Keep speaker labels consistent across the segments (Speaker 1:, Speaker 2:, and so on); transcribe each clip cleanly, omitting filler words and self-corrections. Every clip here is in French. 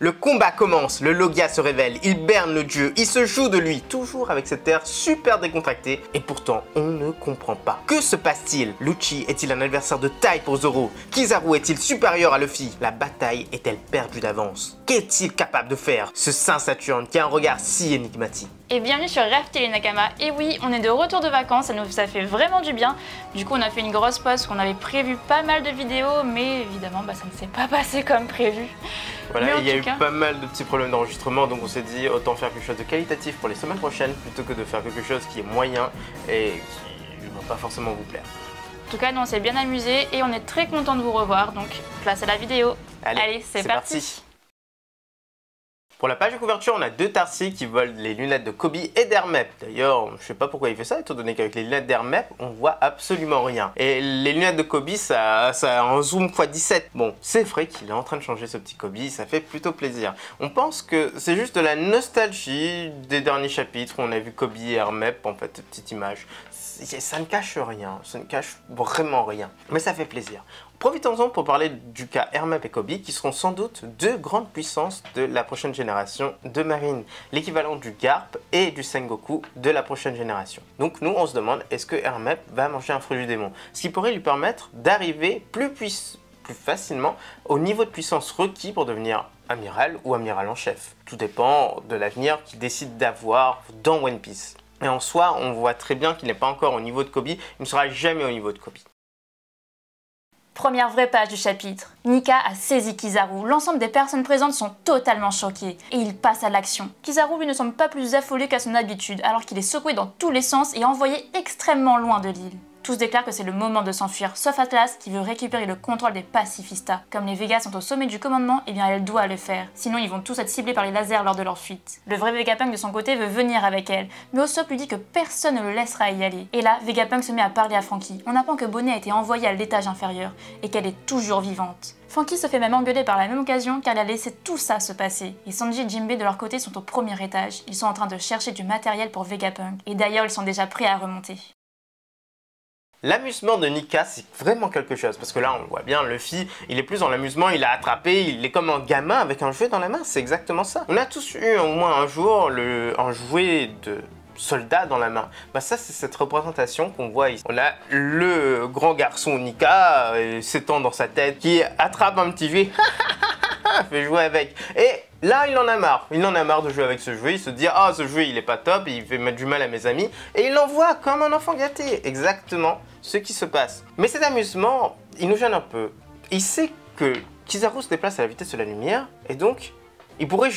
Speaker 1: Le combat commence, le Logia se révèle, il berne le dieu, il se joue de lui, toujours avec cet air super décontracté, et pourtant on ne comprend pas. Que se passe-t-il? Lucci est-il un adversaire de taille pour Zoro? Kizaru est-il supérieur à Luffy? La bataille est-elle perdue d'avance? Qu'est-il capable de faire, ce Saint Saturne qui a un regard si énigmatique?
Speaker 2: Et bienvenue sur Rêve Télé Nakama. Et oui, on est de retour de vacances, ça fait vraiment du bien. Du coup, on a fait une grosse pause, on avait prévu pas mal de vidéos, mais évidemment, ça ne s'est pas passé comme prévu.
Speaker 1: Voilà, il y a eu pas mal de petits problèmes d'enregistrement, donc on s'est dit autant faire quelque chose de qualitatif pour les semaines prochaines plutôt que de faire quelque chose qui est moyen et qui ne va pas forcément vous plaire.
Speaker 2: En tout cas, nous on s'est bien amusé et on est très content de vous revoir, donc place à la vidéo.
Speaker 1: Allez,
Speaker 2: c'est parti.
Speaker 1: Pour la page de couverture, on a deux Tarsi qui volent les lunettes de Kobe et d'Hermep. D'ailleurs, je sais pas pourquoi il fait ça, étant donné qu'avec les lunettes d'Hermep, on voit absolument rien. Et les lunettes de Kobe, ça a un zoom x17. Bon, c'est vrai qu'il est en train de changer ce petit Kobe, ça fait plutôt plaisir. On pense que c'est juste de la nostalgie des derniers chapitres où on a vu Kobe et Hermep, en fait, cette petite image. Ça ne cache rien, ça ne cache vraiment rien, mais ça fait plaisir. Profitons-en pour parler du cas Hermep et Kobe, qui seront sans doute deux grandes puissances de la prochaine génération de marine, l'équivalent du Garp et du Sengoku de la prochaine génération. Donc nous, on se demande, est-ce que Hermep va manger un fruit du démon? Ce qui pourrait lui permettre d'arriver plus facilement au niveau de puissance requis pour devenir amiral ou amiral en chef. Tout dépend de l'avenir qu'il décide d'avoir dans One Piece. Et en soi, on voit très bien qu'il n'est pas encore au niveau de Kobe, il ne sera jamais au niveau de Kobe.
Speaker 2: Première vraie page du chapitre. Nika a saisi Kizaru. L'ensemble des personnes présentes sont totalement choquées et il passe à l'action. Kizaru lui ne semble pas plus affolé qu'à son habitude alors qu'il est secoué dans tous les sens et envoyé extrêmement loin de l'île. Tous déclarent que c'est le moment de s'enfuir, sauf Atlas qui veut récupérer le contrôle des pacifistas. Comme les Vegas sont au sommet du commandement, eh bien elle doit le faire, sinon ils vont tous être ciblés par les lasers lors de leur fuite. Le vrai Vegapunk de son côté veut venir avec elle, mais Usopp lui dit que personne ne le laissera y aller. Et là, Vegapunk se met à parler à Franky. On apprend que Bonnet a été envoyée à l'étage inférieur, et qu'elle est toujours vivante. Franky se fait même engueuler par la même occasion car elle a laissé tout ça se passer. Et Sanji et Jinbei de leur côté sont au premier étage. Ils sont en train de chercher du matériel pour Vegapunk, et d'ailleurs ils sont déjà prêts à remonter.
Speaker 1: L'amusement de Nika, c'est vraiment quelque chose, parce que là, on voit bien, Luffy, il est plus dans l'amusement, il a attrapé, il est comme un gamin avec un jouet dans la main, c'est exactement ça. On a tous eu au moins un jour un jouet de soldat dans la main. Ça, c'est cette représentation qu'on voit ici. On a le grand garçon Nika, s'étend dans sa tête, qui attrape un petit jouet, fait jouer avec, et là, il en a marre de jouer avec ce jouet, il se dit « Ah, ce jouet, il est pas top, il fait mettre du mal à mes amis », et il l'envoie comme un enfant gâté, exactement ce qui se passe. Mais cet amusement, il nous gêne un peu. Il sait que Kizaru se déplace à la vitesse de la lumière, et donc, il pourrait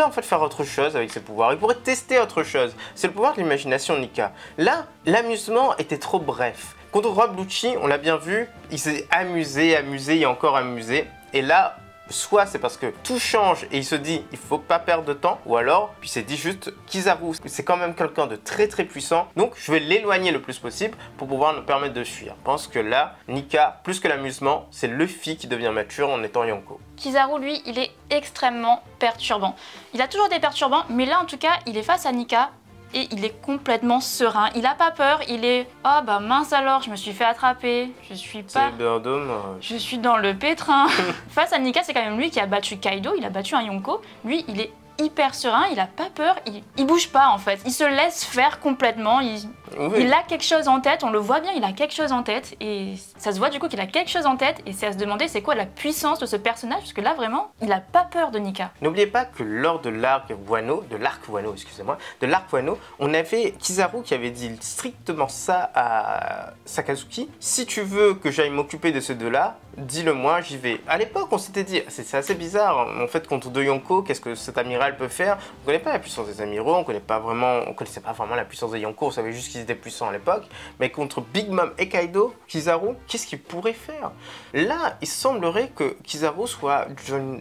Speaker 1: en fait faire autre chose avec ses pouvoirs, il pourrait tester autre chose. C'est le pouvoir de l'imagination de Nika. Là, l'amusement était trop bref. Contre Rob Lucci, on l'a bien vu, il s'est amusé et encore amusé, et là, soit c'est parce que tout change et il se dit il faut pas perdre de temps, ou alors puis c'est dit juste Kizaru c'est quand même quelqu'un de très puissant, donc je vais l'éloigner le plus possible pour pouvoir nous permettre de fuir. Je pense que là, Nika, plus que l'amusement, c'est Luffy qui devient mature en étant Yonko.
Speaker 2: Kizaru, lui, il est extrêmement perturbant. Il a toujours des perturbants, mais là en tout cas, il est face à Nika. Et il est complètement serein, il a pas peur, il est « Oh bah mince alors, je me suis fait attraper, je suis pas... Je suis dans le pétrin !» Face à Nika, c'est quand même lui qui a battu Kaido, il a battu un Yonko. Lui, il est hyper serein, il a pas peur, il bouge pas en fait. Il se laisse faire complètement, il a quelque chose en tête, on le voit bien, il a quelque chose en tête. Et ça se voit du coup qu'il a quelque chose en tête et c'est à se demander c'est quoi la puissance de ce personnage, parce que là vraiment, il a pas peur de Nika.
Speaker 1: N'oubliez pas que lors de l'arc Wano, on avait Kizaru qui avait dit strictement ça à Sakazuki. Si tu veux que j'aille m'occuper de ces deux-là, dis-le moi, j'y vais. À l'époque, on s'était dit, c'est assez bizarre, en fait, contre deux Yonko, qu'est-ce que cet amiral peut faire? On connaît pas la puissance des amiraux, on connaissait pas vraiment la puissance des Yonko, on savait juste qu'ils étaient puissants à l'époque, mais contre Big Mom et Kaido, Kizaru, qu'est-ce qu'il pourrait faire? Là, il semblerait que Kizaru soit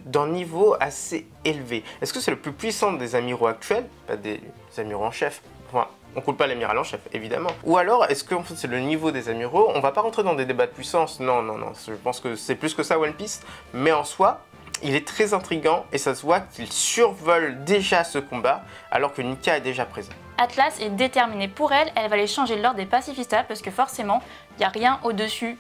Speaker 1: d'un niveau assez élevé. Est-ce que c'est le plus puissant des amiraux actuels? Pas des amiraux en chef. Enfin, on coule pas l'amiral en chef, évidemment. Ou alors, est-ce que en fait, c'est le niveau des amiraux? On va pas rentrer dans des débats de puissance. Non, je pense que c'est plus que ça One Piece. Mais en soi, il est très intriguant et ça se voit qu'il survole déjà ce combat alors que Nika est déjà présent.
Speaker 2: Atlas est déterminée pour elle, elle va aller changer l'ordre des pacifistas parce que forcément, il n'y a rien au-dessus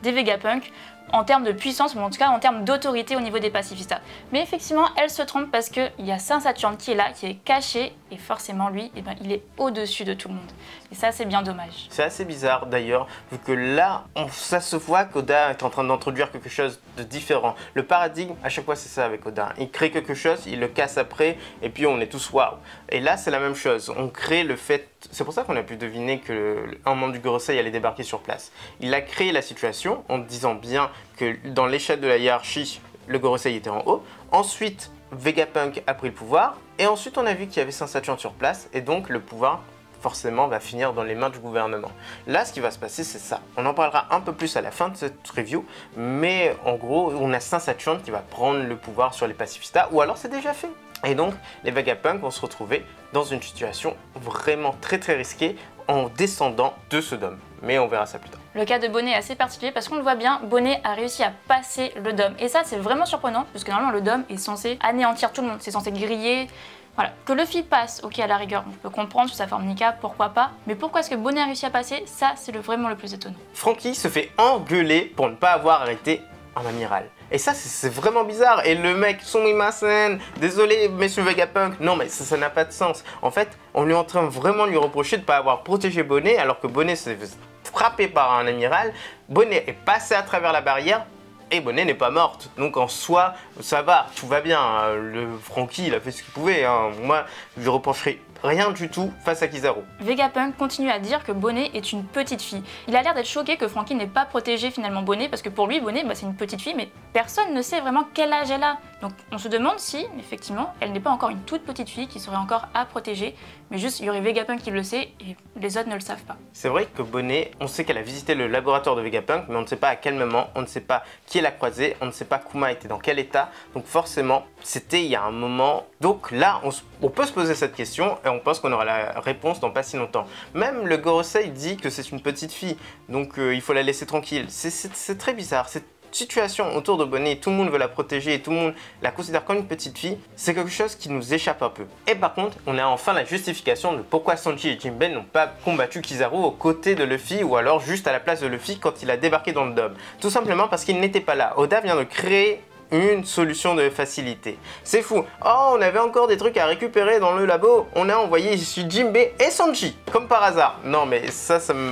Speaker 2: des Vegapunk. en termes de puissance, ou en tout cas en termes d'autorité au niveau des pacifistas. Mais effectivement, elle se trompe parce qu'il y a Saint Saturne qui est là, qui est caché, et forcément lui, eh ben, il est au-dessus de tout le monde. Et ça, c'est bien dommage.
Speaker 1: C'est assez bizarre d'ailleurs, vu que là, ça se voit qu'Oda est en train d'introduire quelque chose de différent. Le paradigme, à chaque fois, c'est ça avec Oda. Il crée quelque chose, il le casse après, et puis on est tous waouh. Et là, c'est la même chose. On crée le fait. C'est pour ça qu'on a pu deviner qu'un membre du Gorosei allait débarquer sur place. Il a créé la situation en disant bien que dans l'échelle de la hiérarchie, le Gorosei était en haut. Ensuite, Vegapunk a pris le pouvoir. Et ensuite, on a vu qu'il y avait Saint Saturne sur place. Et donc, le pouvoir, forcément, va finir dans les mains du gouvernement. Là, ce qui va se passer, c'est ça. On en parlera un peu plus à la fin de cette review. Mais en gros, on a Saint Saturne qui va prendre le pouvoir sur les pacifistas. Ou alors, c'est déjà fait. Et donc, les Vegapunk vont se retrouver dans une situation vraiment très risquée en descendant de ce dôme. Mais on verra ça plus tard.
Speaker 2: Le cas de Bonnet est assez particulier parce qu'on le voit bien, Bonnet a réussi à passer le dôme. Et ça, c'est vraiment surprenant, parce que normalement, le dôme est censé anéantir tout le monde, c'est censé griller. Voilà. Que Luffy passe, ok, à la rigueur, on peut comprendre sous sa forme Nika, pourquoi pas. Mais pourquoi est-ce que Bonnet a réussi à passer? Ça, c'est vraiment le plus étonnant.
Speaker 1: Franky se fait engueuler pour ne pas avoir arrêté un amiral. Et ça, c'est vraiment bizarre. Et le mec, Sumimasen, désolé, monsieur Vegapunk. Non, mais ça n'a pas de sens. En fait, on lui est en train vraiment de lui reprocher de ne pas avoir protégé Bonnet, alors que Bonnet s'est frappé par un amiral. Bonnet est passé à travers la barrière. Et Bonnet n'est pas morte. Donc en soi, ça va, tout va bien. Le Franky, il a fait ce qu'il pouvait. Moi, je lui reprocherai rien du tout face à Kizaru.
Speaker 2: Vegapunk continue à dire que Bonnet est une petite fille. Il a l'air d'être choqué que Franky n'ait pas protégé finalement Bonnet, parce que pour lui, Bonnet, c'est une petite fille, mais personne ne sait vraiment quel âge elle a. Donc on se demande si, effectivement, elle n'est pas encore une toute petite fille qui serait encore à protéger, mais juste, il y aurait Vegapunk qui le sait, et les autres ne le savent pas.
Speaker 1: C'est vrai que Bonnet, on sait qu'elle a visité le laboratoire de Vegapunk, mais on ne sait pas à quel moment, on ne sait pas qui elle a croisé, on ne sait pas Kuma était dans quel état, donc forcément, c'était il y a un moment. Donc là, on peut se poser cette question, et on pense qu'on aura la réponse dans pas si longtemps. Même le Gorosei dit que c'est une petite fille, donc il faut la laisser tranquille. C'est très bizarre. Cette situation autour de Bonnet, tout le monde veut la protéger et tout le monde la considère comme une petite fille, c'est quelque chose qui nous échappe un peu. Et par contre, on a enfin la justification de pourquoi Sanji et Jinbei n'ont pas combattu Kizaru aux côtés de Luffy ou alors juste à la place de Luffy quand il a débarqué dans le dôme. Tout simplement parce qu'il n'était pas là. Oda vient de créer une solution de facilité. C'est fou. Oh, on avait encore des trucs à récupérer dans le labo. On a envoyé ici Jinbei et Sanji, comme par hasard. Non, mais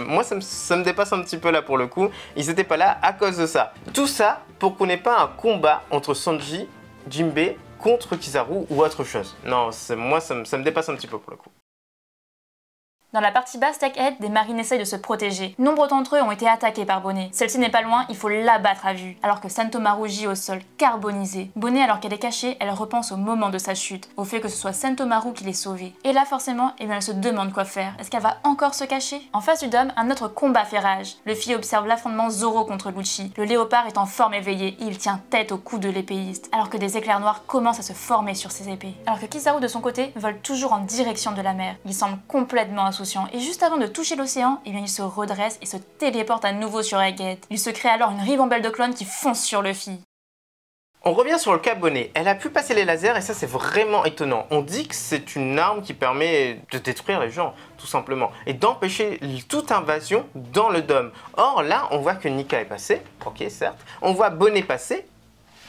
Speaker 1: moi, ça me dépasse un petit peu là pour le coup. Ils n'étaient pas là à cause de ça. Tout ça pour qu'on n'ait pas un combat entre Sanji, Jinbei contre Kizaru ou autre chose. Non, moi, ça me dépasse un petit peu pour le coup.
Speaker 2: Dans la partie basse Tech-Head, des marines essayent de se protéger. Nombre d'entre eux ont été attaqués par Bonnet. Celle-ci n'est pas loin, il faut l'abattre à vue. Alors que Sentomaru gît au sol, carbonisé. Bonnet, alors qu'elle est cachée, elle repense au moment de sa chute, au fait que ce soit Sentomaru qui l'ait sauvée. Et là, forcément, elle se demande quoi faire. Est-ce qu'elle va encore se cacher? En face du dôme, un autre combat fait rage. Luffy observe l'affrontement Zoro contre Lucci. Le léopard est en forme éveillée, il tient tête au cou de l'épéiste, alors que des éclairs noirs commencent à se former sur ses épées. Alors que Kizaru, de son côté, vole toujours en direction de la mer. Il semble complètement et juste avant de toucher l'océan, il se redresse et se téléporte à nouveau sur Egghead. Il se crée alors une ribambelle de clones qui fonce sur Luffy.
Speaker 1: On revient sur le cas Bonnet. Elle a pu passer les lasers et ça c'est vraiment étonnant. On dit que c'est une arme qui permet de détruire les gens, tout simplement, et d'empêcher toute invasion dans le dôme. Or là, on voit que Nika est passée, ok certes, on voit Bonnet passer.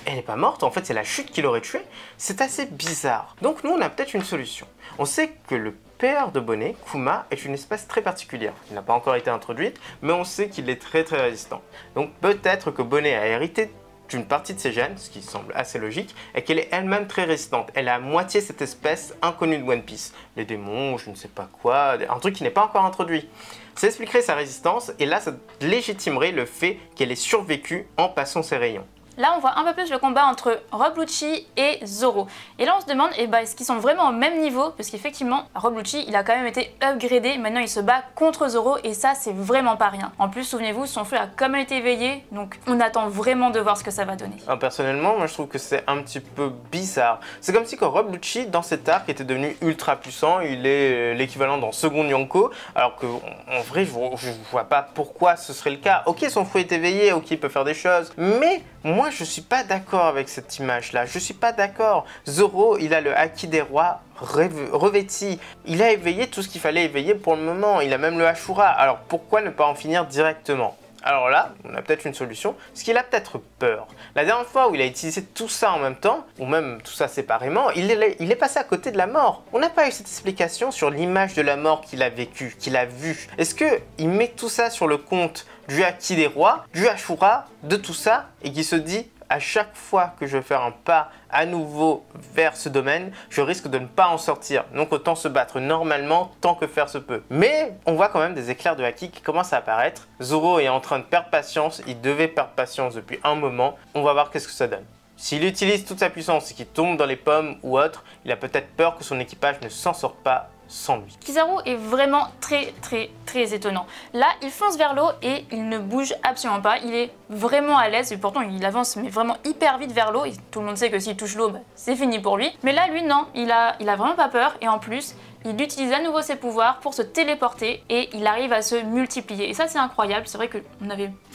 Speaker 1: Elle n'est pas morte, en fait c'est la chute qui l'aurait tuée. C'est assez bizarre. Donc nous on a peut-être une solution. On sait que le père de Bonnet, Kuma, est une espèce très particulière. Il n'a pas encore été introduite, mais on sait qu'il est très résistant. Donc peut-être que Bonnet a hérité d'une partie de ses gènes, ce qui semble assez logique, et qu'elle est elle-même très résistante. Elle a à moitié cette espèce inconnue de One Piece. Les démons, je ne sais pas quoi, un truc qui n'est pas encore introduit. Ça expliquerait sa résistance, et là ça légitimerait le fait qu'elle ait survécu en passant ses rayons.
Speaker 2: Là, on voit un peu plus le combat entre Rob Lucci et Zoro. Et là, on se demande, est-ce qu'ils sont vraiment au même niveau? Parce qu'effectivement, Rob Lucci, il a quand même été upgradé. Maintenant, il se bat contre Zoro et ça, c'est vraiment pas rien. En plus, souvenez-vous, son feu a quand même été éveillé. Donc, on attend vraiment de voir ce que ça va donner.
Speaker 1: Personnellement, moi, je trouve que c'est un petit peu bizarre. C'est comme si quand Rob Lucci, dans cet arc, était devenu ultra puissant. Il est l'équivalent d'un second Yonko. Alors que, en vrai, je vois pas pourquoi ce serait le cas. Ok, son feu est éveillé. Ok, il peut faire des choses. Mais moi, je suis pas d'accord avec cette image-là. Je suis pas d'accord. Zoro, il a le haki des rois revêti. Il a éveillé tout ce qu'il fallait éveiller pour le moment. Il a même le Ashura. Alors pourquoi ne pas en finir directement? Alors là, on a peut-être une solution, parce qu'il a peut-être peur. La dernière fois où il a utilisé tout ça en même temps, ou même tout ça séparément, il est passé à côté de la mort. On n'a pas eu cette explication sur l'image de la mort qu'il a vécue, qu'il a vue. Est-ce qu'il met tout ça sur le compte du Haki des rois, du Ashura, de tout ça, et qui se dit à chaque fois que je vais faire un pas à nouveau vers ce domaine, je risque de ne pas en sortir. Donc autant se battre normalement tant que faire se peut. Mais on voit quand même des éclairs de Haki qui commencent à apparaître. Zoro est en train de perdre patience, il devait perdre patience depuis un moment. On va voir qu'est-ce que ça donne. S'il utilise toute sa puissance et qu'il tombe dans les pommes ou autre, il a peut-être peur que son équipage ne s'en sorte pas sans lui.
Speaker 2: Kizaru est vraiment très étonnant. Là, il fonce vers l'eau et il ne bouge absolument pas. Il est vraiment à l'aise et pourtant il avance mais vraiment hyper vite vers l'eau. Et tout le monde sait que s'il touche l'eau, bah, c'est fini pour lui. Mais là, lui, non, il a vraiment pas peur et en plus, il utilise à nouveau ses pouvoirs pour se téléporter et il arrive à se multiplier. Et ça, c'est incroyable. C'est vrai que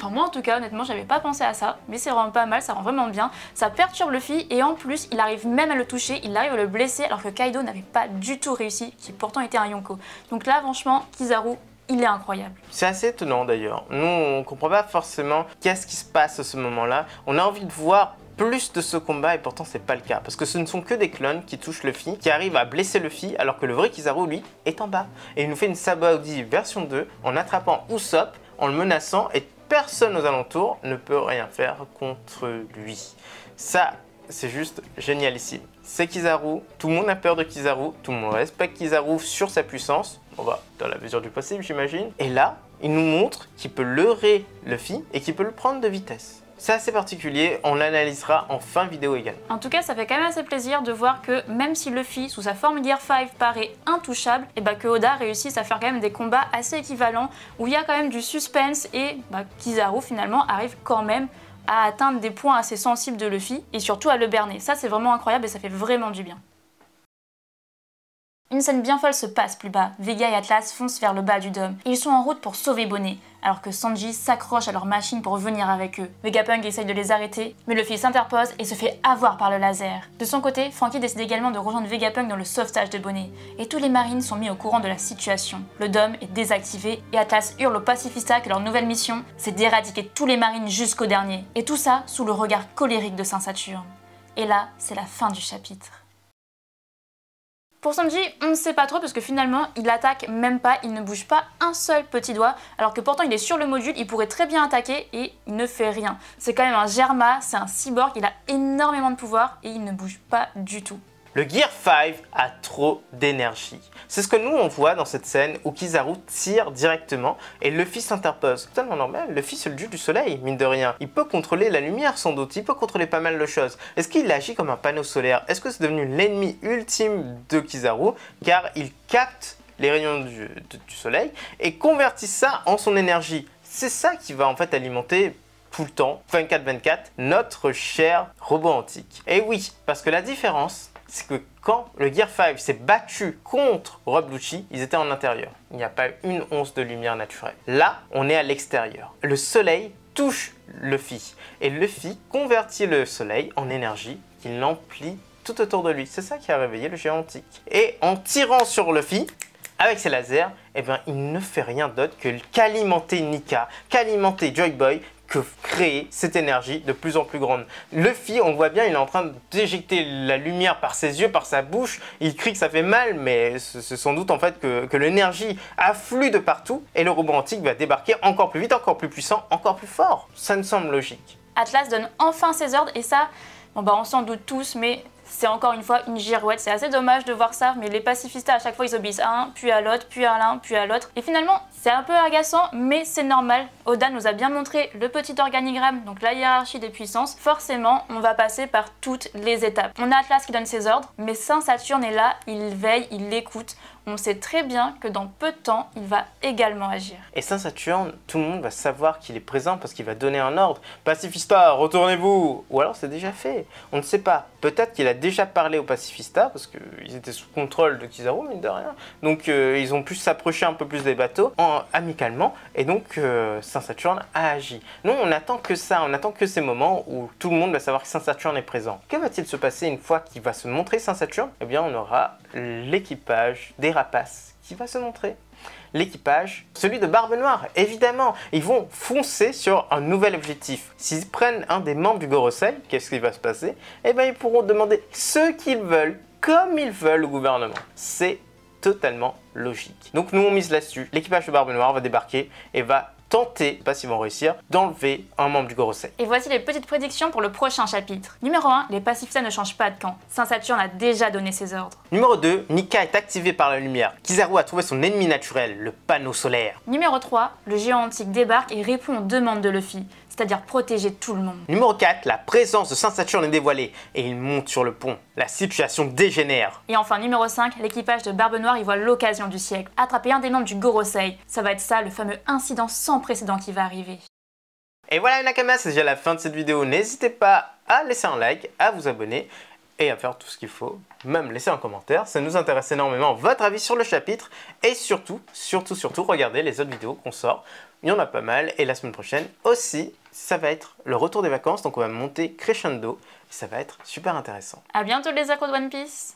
Speaker 2: moi en tout cas, honnêtement, j'avais pas pensé à ça, mais c'est vraiment pas mal, ça rend vraiment bien. Ça perturbe Luffy et en plus, il arrive même à le toucher, il arrive à le blesser alors que Kaido n'avait pas du tout réussi, qui pourtant était un Yonko. Donc là, franchement, Kizaru, il est incroyable.
Speaker 1: C'est assez étonnant d'ailleurs. Nous, on comprend pas forcément qu'est-ce qui se passe à ce moment-là. On a envie de voir plus de ce combat et pourtant c'est pas le cas parce que ce ne sont que des clones qui touchent Luffy, qui arrivent à blesser Luffy alors que le vrai Kizaru lui est en bas et il nous fait une Sabaody version 2 en attrapant Usopp, en le menaçant et personne aux alentours ne peut rien faire contre lui. Ça c'est juste génialissime. C'est Kizaru, tout le monde a peur de Kizaru, tout le monde respecte Kizaru sur sa puissance, on va dans la mesure du possible j'imagine, et là il nous montre qu'il peut leurrer Luffy et qu'il peut le prendre de vitesse. C'est assez particulier, on l'analysera en fin vidéo également.
Speaker 2: En tout cas, ça fait quand même assez plaisir de voir que même si Luffy, sous sa forme Gear 5, paraît intouchable, et que Oda réussisse à faire quand même des combats assez équivalents, où il y a quand même du suspense et Kizaru finalement arrive quand même à atteindre des points assez sensibles de Luffy, et surtout à le berner. Ça, c'est vraiment incroyable et ça fait vraiment du bien. Une scène bien folle se passe plus bas. Vega et Atlas foncent vers le bas du dôme et ils sont en route pour sauver Bonnet, alors que Sanji s'accroche à leur machine pour venir avec eux. Vegapunk essaye de les arrêter, mais Luffy s'interpose et se fait avoir par le laser. De son côté, Franky décide également de rejoindre Vegapunk dans le sauvetage de Bonnet, et tous les marines sont mis au courant de la situation. Le dôme est désactivé et Atlas hurle aux pacifistas que leur nouvelle mission, c'est d'éradiquer tous les marines jusqu'au dernier. Et tout ça sous le regard colérique de Saint-Saturne. Et là, c'est la fin du chapitre. Pour Sanji, on ne sait pas trop parce que finalement, il attaque même pas, il ne bouge pas un seul petit doigt, alors que pourtant il est sur le module, il pourrait très bien attaquer et il ne fait rien. C'est quand même un Germa, c'est un cyborg, il a énormément de pouvoir et il ne bouge pas du tout.
Speaker 1: Le Gear 5 a trop d'énergie. C'est ce que nous on voit dans cette scène où Kizaru tire directement et Luffy s'interpose. Totalement normal, Luffy c'est le dieu du soleil, mine de rien. Il peut contrôler la lumière sans doute, il peut contrôler pas mal de choses. Est-ce qu'il agit comme un panneau solaire? Est-ce que c'est devenu l'ennemi ultime de Kizaru car il capte les rayons du soleil et convertit ça en son énergie? C'est ça qui va en fait alimenter tout le temps, 24/24, notre cher robot antique. Et oui, parce que la différence, c'est que quand le Gear 5 s'est battu contre Rob Lucci, ils étaient en intérieur. Il n'y a pas une once de lumière naturelle. Là, on est à l'extérieur. Le soleil touche Luffy. Et Luffy convertit le soleil en énergie qu'il emplit tout autour de lui. C'est ça qui a réveillé le géant antique. Et en tirant sur Luffy, avec ses lasers, eh ben, il ne fait rien d'autre que qu'alimenter Nika, qu'alimenter Joy Boy, que créer cette énergie de plus en plus grande. Luffy, on voit bien, il est en train d'éjecter la lumière par ses yeux, par sa bouche. Il crie que ça fait mal, mais c'est sans doute en fait que l'énergie afflue de partout. Et le robot antique va débarquer encore plus vite, encore plus puissant, encore plus fort. Ça me semble logique.
Speaker 2: Atlas donne enfin ses ordres et ça, on s'en doute tous, mais c'est encore une fois une girouette. C'est assez dommage de voir ça, mais les pacifistas à chaque fois ils obéissent à un, puis à l'autre, puis à l'un, puis à l'autre. Et finalement, c'est un peu agaçant, mais c'est normal. Oda nous a bien montré le petit organigramme, donc la hiérarchie des puissances. Forcément, on va passer par toutes les étapes. On a Atlas qui donne ses ordres, mais Saint-Saturne est là, il veille, il l'écoute. On sait très bien que dans peu de temps, il va également agir.
Speaker 1: Et Saint-Saturne, tout le monde va savoir qu'il est présent parce qu'il va donner un ordre. Pacifista, retournez-vous! Ou alors c'est déjà fait. On ne sait pas. Peut-être qu'il a déjà parlé aux pacifistas parce qu'ils étaient sous contrôle de Kizaru, mine de rien. Donc ils ont pu s'approcher un peu plus des bateaux amicalement. Et donc Saint-Saturne a agi. Nous, on attend que ça. On attend que ces moments où tout le monde va savoir que Saint-Saturne est présent. Que va-t-il se passer une fois qu'il va se montrer Saint-Saturne? Eh bien, on aura l'équipage des rapaces qui va se montrer. L'équipage, celui de Barbe Noire, évidemment. Ils vont foncer sur un nouvel objectif. S'ils prennent un des membres du Gorosei, qu'est-ce qui va se passer? Eh bien, ils pourront demander ce qu'ils veulent, comme ils veulent au gouvernement. C'est totalement logique. Donc nous, on mise là-dessus. L'équipage de Barbe Noire va débarquer et va tenter, je ne sais pas s'ils vont réussir, d'enlever un membre du Gorosei.
Speaker 2: Et voici les petites prédictions pour le prochain chapitre. Numéro 1, les pacifistes ne changent pas de camp. Saint Saturne a déjà donné ses ordres.
Speaker 1: Numéro 2, Nika est activé par la lumière. Kizaru a trouvé son ennemi naturel, le panneau solaire.
Speaker 2: Numéro 3, le géant antique débarque et répond aux demandes de Luffy, c'est-à-dire protéger tout le monde.
Speaker 1: Numéro 4, la présence de Saint Saturne est dévoilée et il monte sur le pont. La situation dégénère.
Speaker 2: Et enfin, numéro 5, l'équipage de Barbe Noire y voit l'occasion du siècle. Attraper un des membres du Gorosei. Ça va être ça, le fameux incident sans précédent qui va arriver.
Speaker 1: Et voilà les Nakamas, c'est déjà la fin de cette vidéo. N'hésitez pas à laisser un like, à vous abonner et à faire tout ce qu'il faut. Même laisser un commentaire, ça nous intéresse énormément votre avis sur le chapitre. Et surtout, regardez les autres vidéos qu'on sort. Il y en a pas mal. Et la semaine prochaine aussi, ça va être le retour des vacances. Donc on va monter crescendo. Ça va être super intéressant.
Speaker 2: A bientôt les accros de One Piece.